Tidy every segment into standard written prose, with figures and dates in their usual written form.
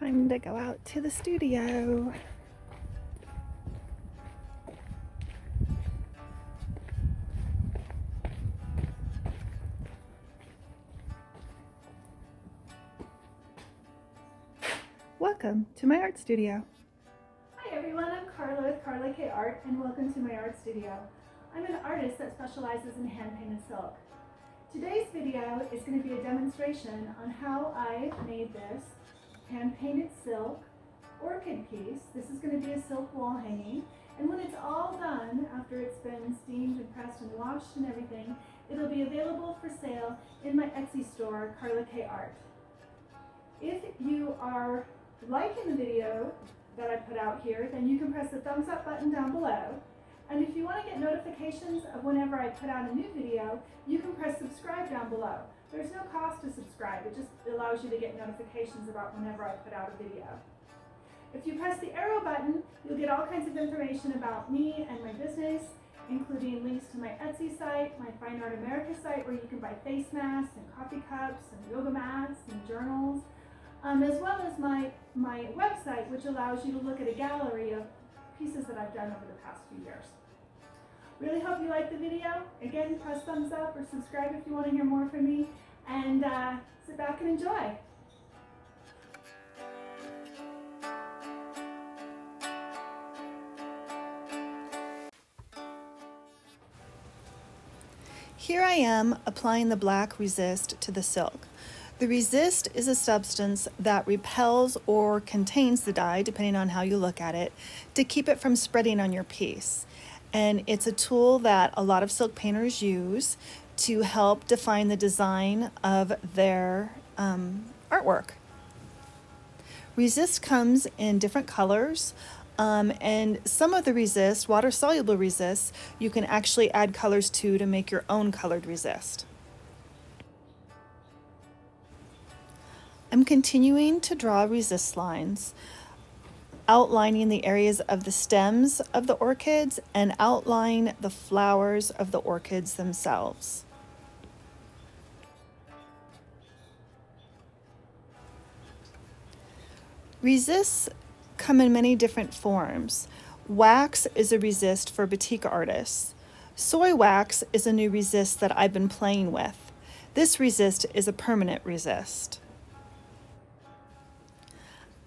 Time to go out to the studio. Welcome to my art studio. Hi everyone, I'm Karla with Karla K Art and welcome to my art studio. I'm an artist that specializes in hand-painted silk. Today's video is going to be a demonstration on how I made this hand-painted silk orchid piece. This is going to be a silk wall hanging, and when it's all done, after it's been steamed and pressed and washed and everything, it'll be available for sale in my Etsy store, Karla K Art. If you are liking the video that I put out here, then you can press the thumbs up button down below. And if you want to get notifications of whenever I put out a new video, you can press subscribe down below. There's no cost to subscribe, it just allows you to get notifications about whenever I put out a video. If you press the arrow button, you'll get all kinds of information about me and my business, including links to my Etsy site, my Fine Art America site, where you can buy face masks and coffee cups and yoga mats and journals, as well as my website, which allows you to look at a gallery of pieces that I've done over the past few years. Really hope you like the video. Again, press thumbs up or subscribe if you want to hear more from me, and sit back and enjoy. Here I am applying the black resist to the silk. The resist is a substance that repels or contains the dye, depending on how you look at it, to keep it from spreading on your piece. And it's a tool that a lot of silk painters use to help define the design of their artwork. Resist comes in different colors. And some of the resist, water-soluble resist, you can actually add colors to make your own colored resist. I'm continuing to draw resist lines, outlining the areas of the stems of the orchids and outline the flowers of the orchids themselves. Resists come in many different forms. Wax is a resist for batik artists. Soy wax is a new resist that I've been playing with. This resist is a permanent resist.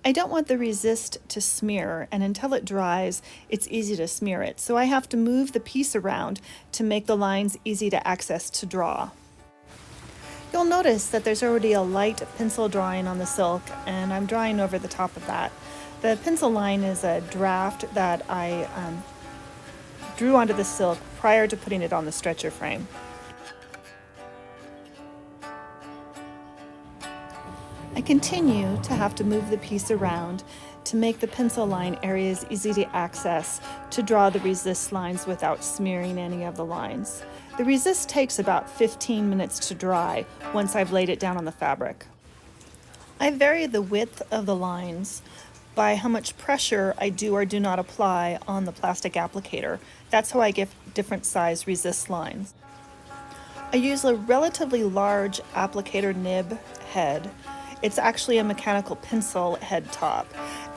I don't want the resist to smear, and until it dries, it's easy to smear it. So I have to move the piece around to make the lines easy to access to draw. You'll notice that there's already a light pencil drawing on the silk, and I'm drawing over the top of that. The pencil line is a draft that I drew onto the silk prior to putting it on the stretcher frame. I continue to have to move the piece around to make the pencil line areas easy to access to draw the resist lines without smearing any of the lines. The resist takes about 15 minutes to dry once I've laid it down on the fabric. I vary the width of the lines by how much pressure I do or do not apply on the plastic applicator. That's how I get different size resist lines. I use a relatively large applicator nib head. It's actually a mechanical pencil head top.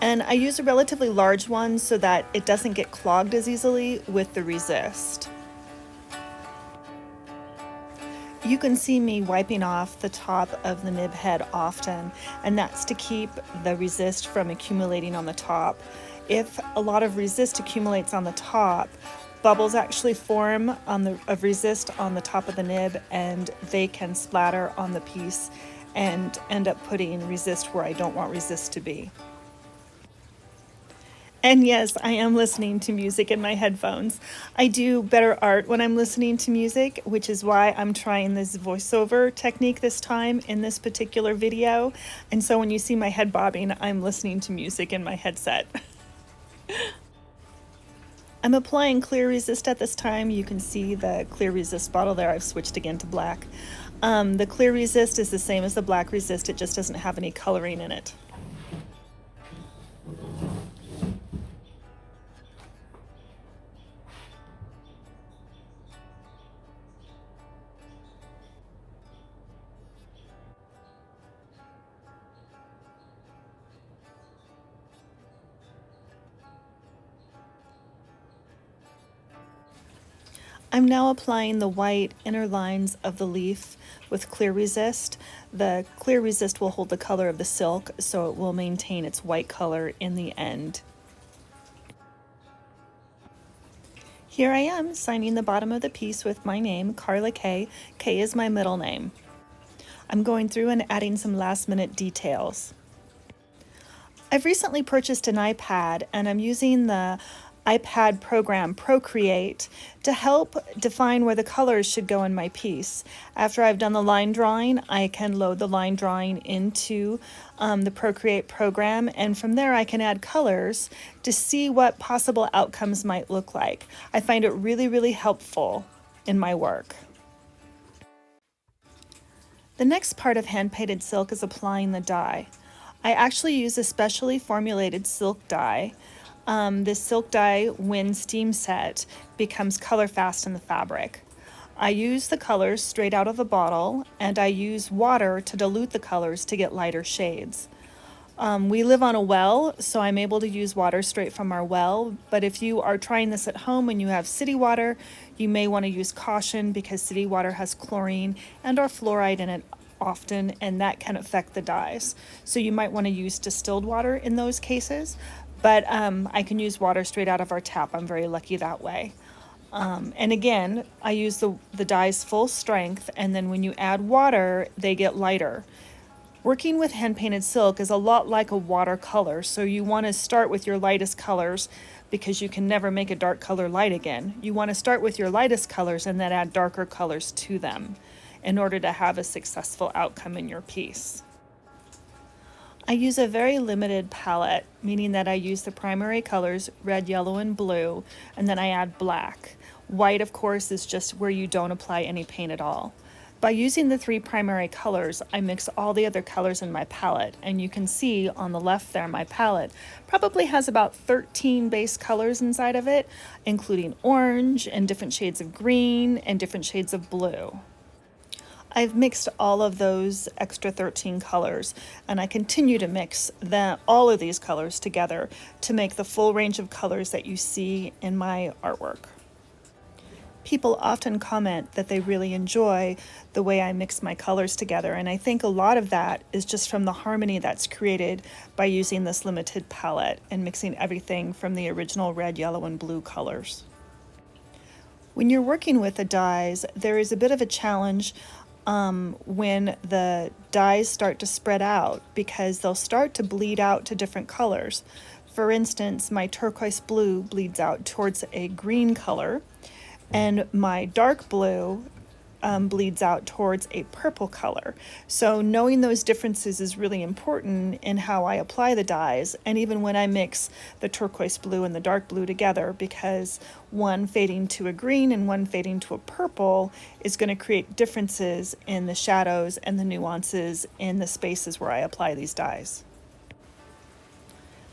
And I use a relatively large one so that it doesn't get clogged as easily with the resist. You can see me wiping off the top of the nib head often, and that's to keep the resist from accumulating on the top. If a lot of resist accumulates on the top, bubbles actually form of resist on the top of the nib, and they can splatter on the piece and end up putting resist where I don't want resist to be. And yes, I am listening to music in my headphones. I do better art when I'm listening to music, which is why I'm trying this voiceover technique this time in this particular video. And so when you see my head bobbing, I'm listening to music in my headset. I'm applying clear resist at this time. You can see the clear resist bottle there. I've switched again to black. The clear resist is the same as the black resist. It just doesn't have any coloring in it. I'm now applying the white inner lines of the leaf with clear resist. The clear resist will hold the color of the silk, so it will maintain its white color in the end. Here I am signing the bottom of the piece with my name, Karla K. K is my middle name. I'm going through and adding some last minute details. I've recently purchased an iPad and I'm using the iPad program Procreate to help define where the colors should go in my piece. After I've done the line drawing, I can load the line drawing into the Procreate program, and from there I can add colors to see what possible outcomes might look like. I find it really, really helpful in my work. The next part of hand-painted silk is applying the dye. I actually use a specially formulated silk dye. This silk dye, when steam set, becomes color fast in the fabric. I use the colors straight out of a bottle, and I use water to dilute the colors to get lighter shades. We live on a well, so I'm able to use water straight from our well, but if you are trying this at home and you have city water, you may want to use caution because city water has chlorine and or fluoride in it often, and that can affect the dyes. So you might want to use distilled water in those cases, but I can use water straight out of our tap. I'm very lucky that way. And again, I use the dyes full strength, and then when you add water, they get lighter. Working with hand-painted silk is a lot like a watercolor, so you want to start with your lightest colors because you can never make a dark color light again. You want to start with your lightest colors and then add darker colors to them in order to have a successful outcome in your piece. I use a very limited palette, meaning that I use the primary colors, red, yellow, and blue, and then I add black. White, of course, is just where you don't apply any paint at all. By using the three primary colors, I mix all the other colors in my palette, and you can see on the left there, my palette probably has about 13 base colors inside of it, including orange and different shades of green and different shades of blue. I've mixed all of those extra 13 colors, and I continue to mix all of these colors together to make the full range of colors that you see in my artwork. People often comment that they really enjoy the way I mix my colors together, and I think a lot of that is just from the harmony that's created by using this limited palette and mixing everything from the original red, yellow, and blue colors. When you're working with the dyes, there is a bit of a challenge when the dyes start to spread out because they'll start to bleed out to different colors. For instance, my turquoise blue bleeds out towards a green color, and my dark blue bleeds out towards a purple color. So knowing those differences is really important in how I apply the dyes, and even when I mix the turquoise blue and the dark blue together, because one fading to a green and one fading to a purple is going to create differences in the shadows and the nuances in the spaces where I apply these dyes.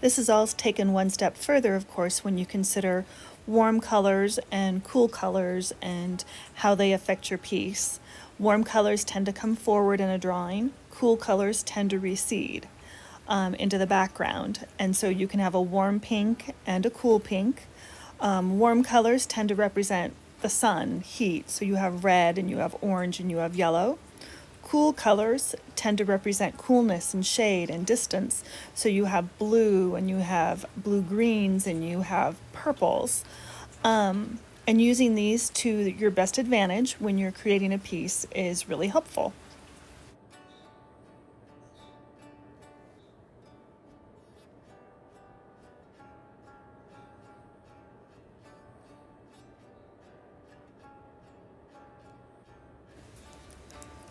This is all taken one step further, of course, when you consider warm colors and cool colors and how they affect your piece. Warm colors tend to come forward in a drawing. Cool colors tend to recede into the background. And so you can have a warm pink and a cool pink. Warm colors tend to represent the sun, heat. So you have red and you have orange and you have yellow. Cool colors tend to represent coolness and shade and distance. So you have blue and you have blue-greens and you have purples. And using these to your best advantage when you're creating a piece is really helpful.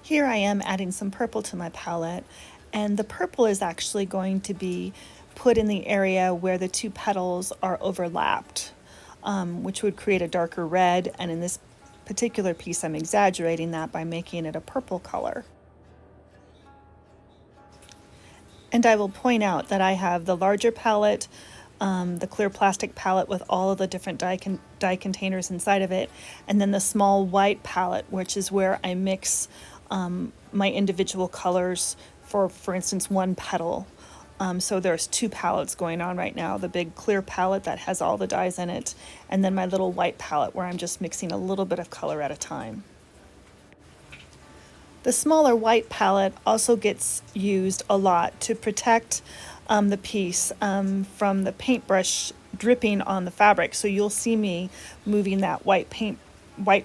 Here I am adding some purple to my palette, and the purple is actually going to be put in the area where the two petals are overlapped, which would create a darker red, and in this particular piece I'm exaggerating that by making it a purple color. And I will point out that I have the larger palette, the clear plastic palette with all of the different dye containers inside of it, and then the small white palette, which is where I mix my individual colors for instance, one petal. So there's two palettes going on right now, the big clear palette that has all the dyes in it, and then my little white palette where I'm just mixing a little bit of color at a time. The smaller white palette also gets used a lot to protect the piece from the paintbrush dripping on the fabric. So you'll see me moving that white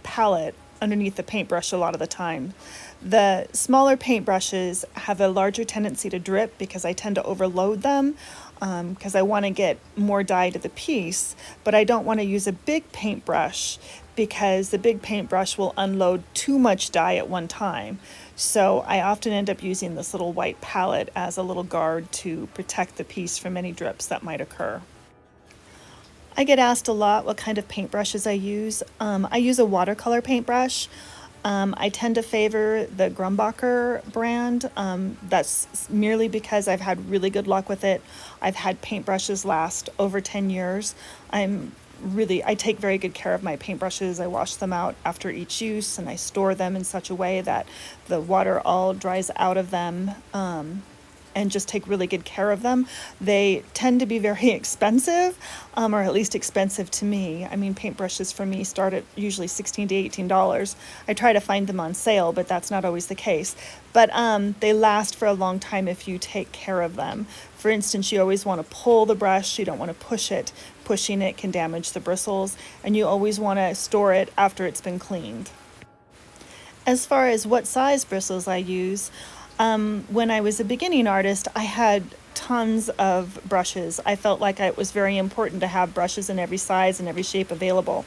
palette underneath the paintbrush a lot of the time. The smaller paintbrushes have a larger tendency to drip because I tend to overload them because I want to get more dye to the piece, but I don't want to use a big paintbrush because the big paintbrush will unload too much dye at one time. So I often end up using this little white palette as a little guard to protect the piece from any drips that might occur. I get asked a lot what kind of paintbrushes I use. I use a watercolor paintbrush. I tend to favor the Grumbacher brand. That's merely because I've had really good luck with it. I've had paintbrushes last over 10 years. I take very good care of my paintbrushes. I wash them out after each use and I store them in such a way that the water all dries out of them. And just take really good care of them. They tend to be very expensive, or at least expensive to me. I mean, paintbrushes for me start at usually $16 to $18. I try to find them on sale, but that's not always the case. But they last for a long time if you take care of them. For instance, you always want to pull the brush. You don't want to push it. Pushing it can damage the bristles, and you always want to store it after it's been cleaned. As far as what size bristles I use, when I was a beginning artist, I had tons of brushes. I felt like it was very important to have brushes in every size and every shape available.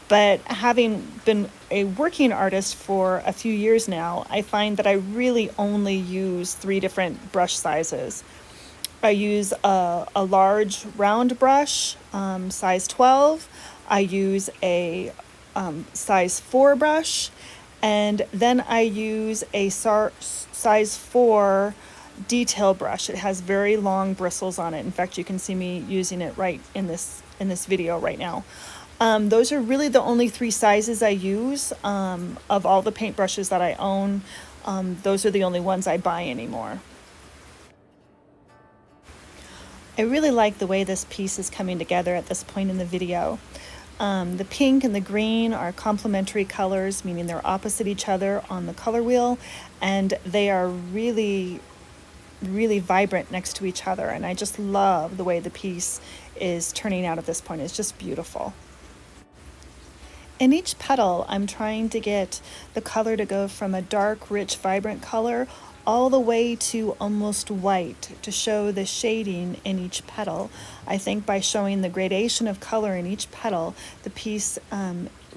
But having been a working artist for a few years now, I find that I really only use 3 different brush sizes. I use a large round brush, size 12. I use a size 4 brush, and then I use a size 4 detail brush. It has very long bristles on it. In fact, you can see me using it right in this video right now. Those are really the only 3 sizes I use of all the paintbrushes that I own. Those are the only ones I buy anymore. I really like the way this piece is coming together at this point in the video. The pink and the green are complementary colors, meaning they're opposite each other on the color wheel, and they are really, really vibrant next to each other. And I just love the way the piece is turning out at this point. It's just beautiful. In each petal, I'm trying to get the color to go from a dark, rich, vibrant color all the way to almost white to show the shading in each petal. I think by showing the gradation of color in each petal, the piece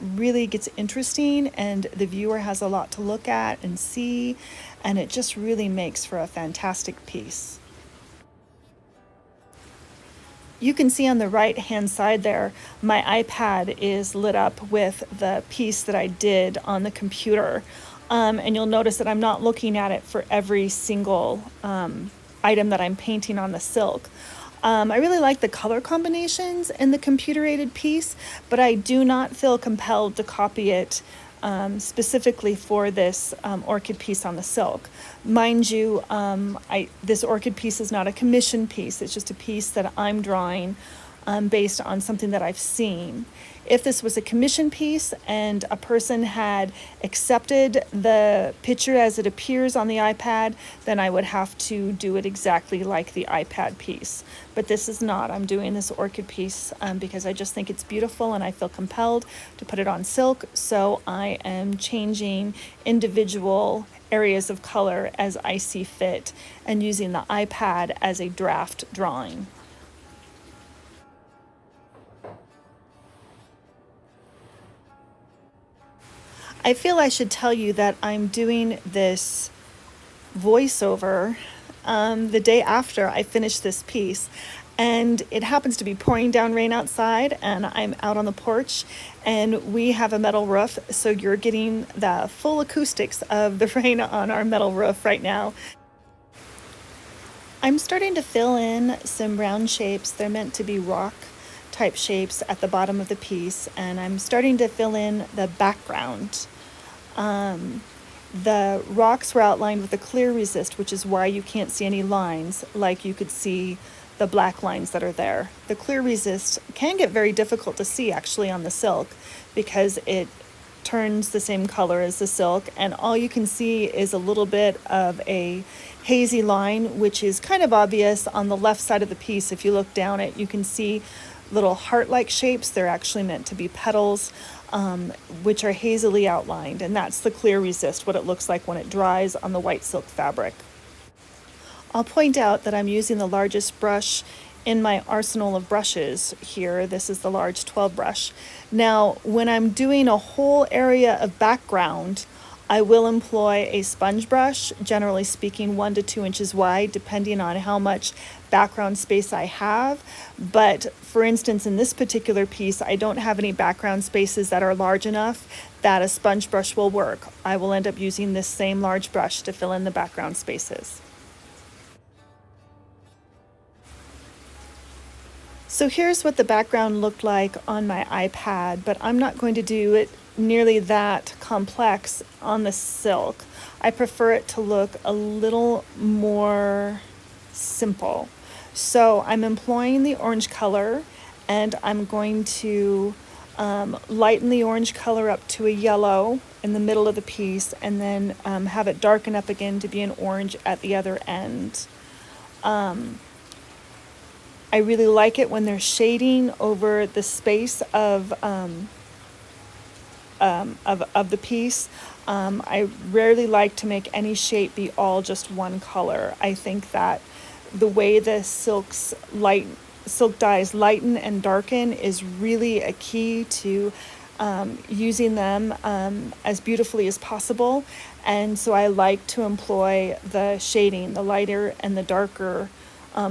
really gets interesting and the viewer has a lot to look at and see, and it just really makes for a fantastic piece. You can see on the right hand side there, my iPad is lit up with the piece that I did on the computer. And you'll notice that I'm not looking at it for every single item that I'm painting on the silk. I really like the color combinations in the computer-aided piece, but I do not feel compelled to copy it specifically for this orchid piece on the silk. Mind you, this orchid piece is not a commission piece. It's just a piece that I'm drawing based on something that I've seen. If this was a commission piece and a person had accepted the picture as it appears on the iPad, then I would have to do it exactly like the iPad piece. But this is not. I'm doing this orchid piece because I just think it's beautiful and I feel compelled to put it on silk. So I am changing individual areas of color as I see fit and using the iPad as a draft drawing. I feel I should tell you that I'm doing this voiceover the day after I finish this piece, and it happens to be pouring down rain outside, and I'm out on the porch, and we have a metal roof, so you're getting the full acoustics of the rain on our metal roof right now. I'm starting to fill in some round shapes. They're meant to be rock type shapes at the bottom of the piece, and I'm starting to fill in the background. The rocks were outlined with a clear resist, which is why you can't see any lines like you could see the black lines that are there. The clear resist can get very difficult to see actually on the silk because it turns the same color as the silk, and all you can see is a little bit of a hazy line, which is kind of obvious on the left side of the piece. If you look down it, you can see little heart-like shapes. They're actually meant to be petals, which are hazily outlined, and that's the clear resist, what it looks like when it dries on the white silk fabric. I'll point out that I'm using the largest brush in my arsenal of brushes here. This is the large 12 brush. Now, when I'm doing a whole area of background, I will employ a sponge brush, generally speaking 1 to 2 inches wide, depending on how much background space I have. But for instance, in this particular piece, I don't have any background spaces that are large enough that a sponge brush will work. I will end up using this same large brush to fill in the background spaces. So here's what the background looked like on my iPad, but I'm not going to do it nearly that complex on the silk. I prefer it to look a little more simple. So I'm employing the orange color, and I'm going to lighten the orange color up to a yellow in the middle of the piece, and then have it darken up again to be an orange at the other end. I really like it when there's shading over the space of the piece. I rarely like to make any shape be all just one color. I think that the way the silk dyes lighten and darken is really a key to using them as beautifully as possible. And so I like to employ the shading, the lighter and the darker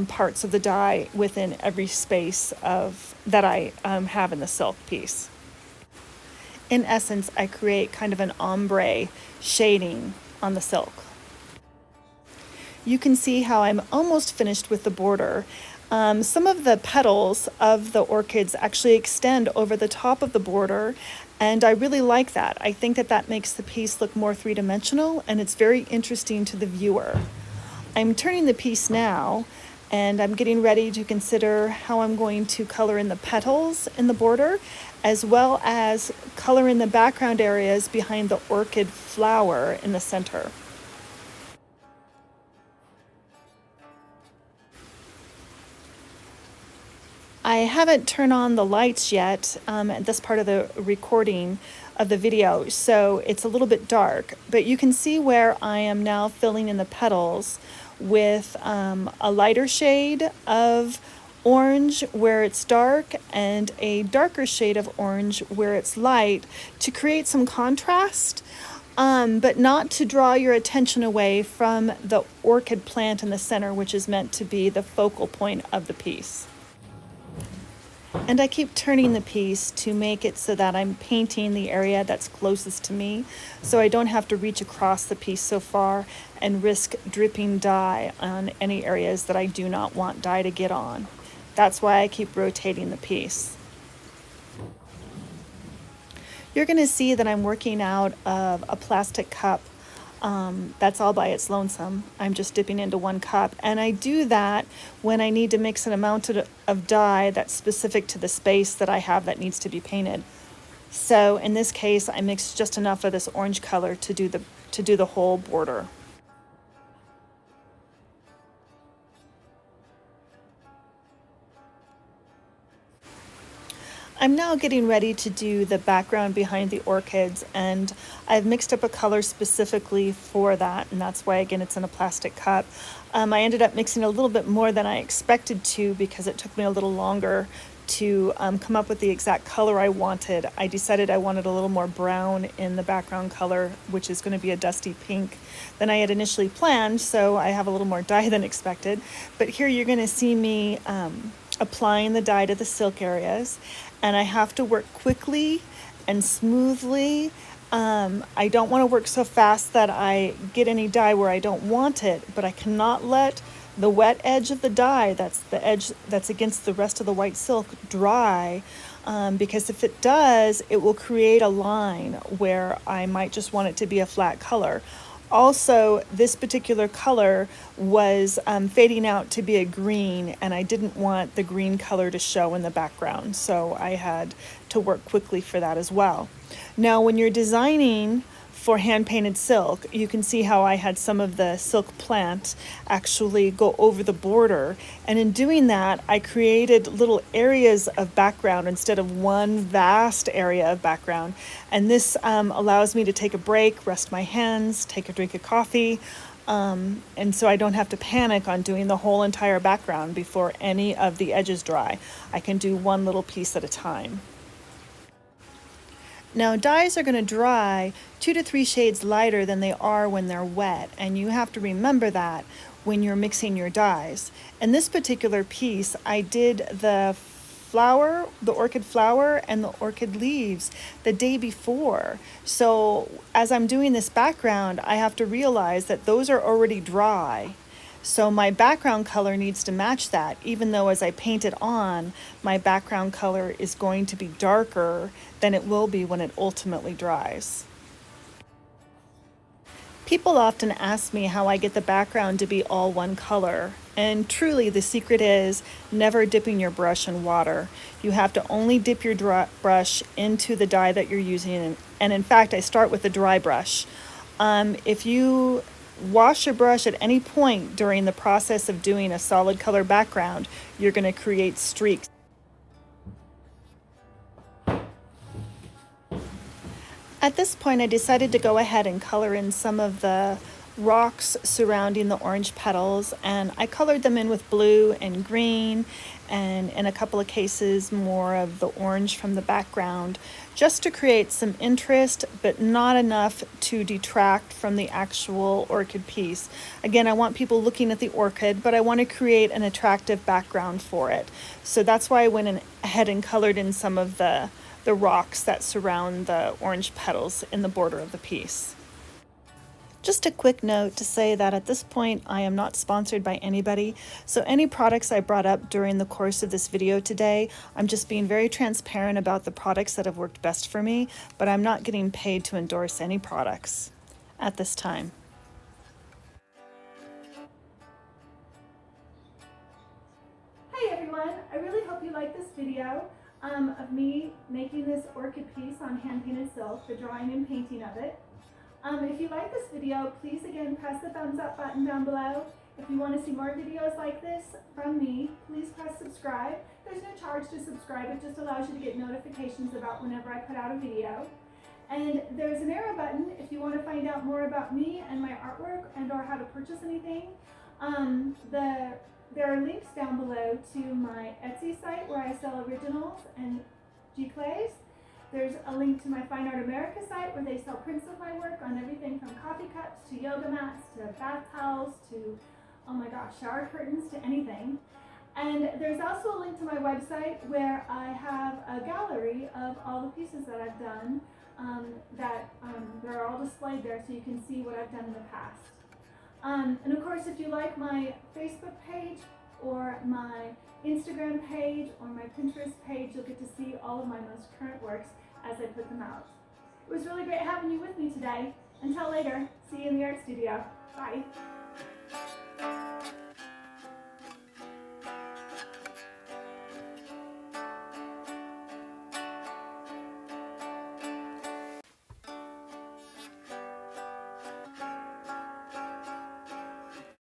parts of the dye within every space that I have in the silk piece. In essence, I create kind of an ombre shading on the silk. You can see how I'm almost finished with the border. Some of the petals of the orchids actually extend over the top of the border, and I really like that. I think that that makes the piece look more three-dimensional, and it's very interesting to the viewer. I'm turning the piece now, and I'm getting ready to consider how I'm going to color in the petals in the border, as well as color in the background areas behind the orchid flower in the center. I haven't turned on the lights yet at this part of the recording of the video, so it's a little bit dark, but you can see where I am now filling in the petals with a lighter shade of orange where it's dark and a darker shade of orange where it's light to create some contrast, but not to draw your attention away from the orchid plant in the center, which is meant to be the focal point of the piece. And I keep turning the piece to make it so that I'm painting the area that's closest to me, so I don't have to reach across the piece so far and risk dripping dye on any areas that I do not want dye to get on. That's why I keep rotating the piece. You're going to see that I'm working out of a plastic cup. That's all by its lonesome. I'm just dipping into one cup, and I do that when I need to mix an amount of dye that's specific to the space that I have that needs to be painted. So in this case, I mixed just enough of this orange color to do the whole border. I'm now getting ready to do the background behind the orchids, and I've mixed up a color specifically for that, and that's why, again, it's in a plastic cup. I ended up mixing a little bit more than I expected to because it took me a little longer to come up with the exact color I wanted. I decided I wanted a little more brown in the background color, which is going to be a dusty pink than I had initially planned, so I have a little more dye than expected. But here you're going to see me applying the dye to the silk areas, and I have to work quickly and smoothly. I don't want to work so fast that I get any dye where I don't want it, but I cannot let the wet edge of the dye, that's the edge that's against the rest of the white silk, dry, because if it does, it will create a line where I might just want it to be a flat color. Also, this particular color was fading out to be a green, and I didn't want the green color to show in the background, so I had to work quickly for that as well. Now, when you're designing for hand-painted silk, you can see how I had some of the silk plant actually go over the border, and in doing that I created little areas of background instead of one vast area of background, and this allows me to take a break, rest my hands, take a drink of coffee, and so I don't have to panic on doing the whole entire background before any of the edges dry. I can do one little piece at a time. Now, dyes are going to dry 2 to 3 shades lighter than they are when they're wet, and you have to remember that when you're mixing your dyes. In this particular piece, I did the flower, the orchid flower, and the orchid leaves the day before. So as I'm doing this background, I have to realize that those are already dry. So my background color needs to match that, even though as I paint it on, my background color is going to be darker than it will be when it ultimately dries. People often ask me how I get the background to be all one color, and truly the secret is never dipping your brush in water. You have to only dip your brush into the dye that you're using, and in fact I start with a dry brush. If you wash your brush at any point during the process of doing a solid color background, you're going to create streaks. At this point, I decided to go ahead and color in some of the rocks surrounding the orange petals, and I colored them in with blue and green, and in a couple of cases more of the orange from the background, just to create some interest, but not enough to detract from the actual orchid piece. Again, I want people looking at the orchid, but I want to create an attractive background for it. So that's why I went ahead and colored in some of the rocks that surround the orange petals in the border of the piece. Just a quick note to say that at this point I am not sponsored by anybody, so any products I brought up during the course of this video today, I'm just being very transparent about the products that have worked best for me, but I'm not getting paid to endorse any products at this time. Hey everyone, I really hope you like this video of me making this orchid piece on hand-painted silk, the drawing and painting of it. If you like this video, please again press the thumbs up button down below. If you want to see more videos like this from me, please press subscribe. There's no charge to subscribe, it just allows you to get notifications about whenever I put out a video. And there's an arrow button if you want to find out more about me and my artwork and or how to purchase anything. There are links down below to my Etsy site where I sell originals and Giclees. There's a link to my Fine Art America site where they sell prints of my work on everything from coffee cups to yoga mats to bath towels to, oh my gosh, shower curtains to anything. And there's also a link to my website where I have a gallery of all the pieces that I've done they're all displayed there so you can see what I've done in the past. And of course, if you like my Facebook page or my Instagram page or my Pinterest page, you'll get to see all of my most current works as I put them out. It was really great having you with me today. Until later, see you in the art studio. Bye.